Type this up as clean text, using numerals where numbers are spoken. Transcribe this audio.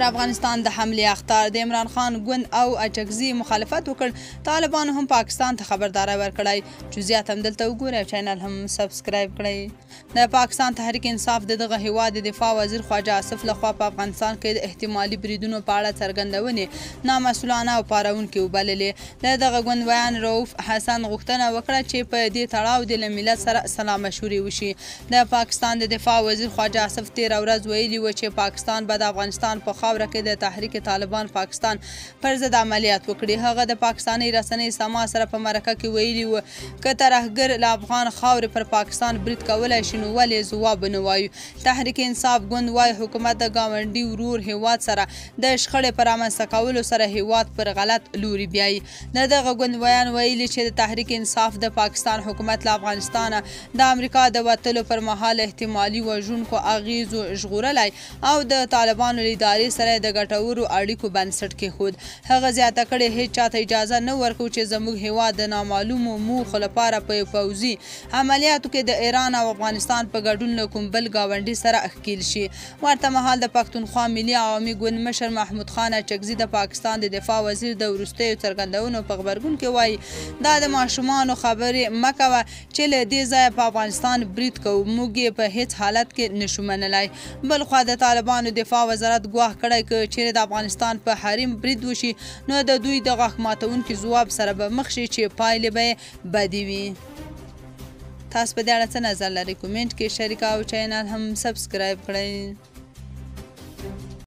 پر افغانستان د حملې اخطار د عمران خان ګوند او اجکزي مخالفت وکړ. طالبانو هم پاکستان ته خبرداری ورکړی. جزئیات هم دلته وګورئ، چینل هم سبسکرایب کړئ. د پاکستان تحریک انصاف د دغه هیواد د دفاع وزیر خواجه آصف لخوا په افغانستان کې د احتمالي بریدونو په اړه څرګندونې نامسؤلانه او پارونکې وبللې. د دغه ګوند ویان رؤوف حسن غوښتنه وکړه چې په دې تړاو د له ملت سره سلا مشورې وشي. د پاکستان د دفاع وزیر خواجه آصف تېره ورځ ویلي و چې پاکستان به د افغانستان په خاوره کې د تحریک طالبان پاکستان پر ضد عملیات وکړي. هغه د پاکستاني رسنۍ سما سره په مرکه کې ویلي و که ترهګر له افغان خاورې پر پاکستان برید کولی شي نو ولې ځواب نه وایو. تحریک انصاف ګوند وایي حکومت د ګاونډي ورور هیواد سره د شخړې په رامنځته کولو سره هیواد پر غلط لوري بیایي. د دغه ګوند ویان ویلي چې د تحریک انصاف د پاکستان حکومت له افغانستانه د امریکا د وتلو پر مهال احتمالي وژونکو اغیزو ژغورلی او د طالبانو له ادارې سره د ګټورو اړیکو بنسټ کېښود. هغه زیاته کړې هیڅ چاته اجازه نه ورکوو چې زموږ هیواد د نامعلومو موخو لپاره په پوځي عملیاتو کې د ایران او افغانستان په ګډون له کوم بل ګاونډي سره ښکیل شي. ورته مهال د پښتونخوا ملي عوامي ګوند مشر محمود خان اچکزي د پاکستان د دفاع وزیر د وروستیو څرګندونو په غبرګون کې وایي دا د ماشومانو خبرې مه کوه چې له دې ځایه په افغانستان برید کوو، موږ یې په هیڅ حالت کې نشو منلی. بلخوا د طالبانو دفاع وزارت ګواښ کړی که چیرې د افغانستان په حریم برید وشي نو د دوی د غاښ ماتونکي ځواب سره به مخ شي چې پایلې به یې بدې وي. تاسو په دې اړه څه نظر لرئ؟ کومنټ کې شریک او چینل هم سبسکرایب کړئ.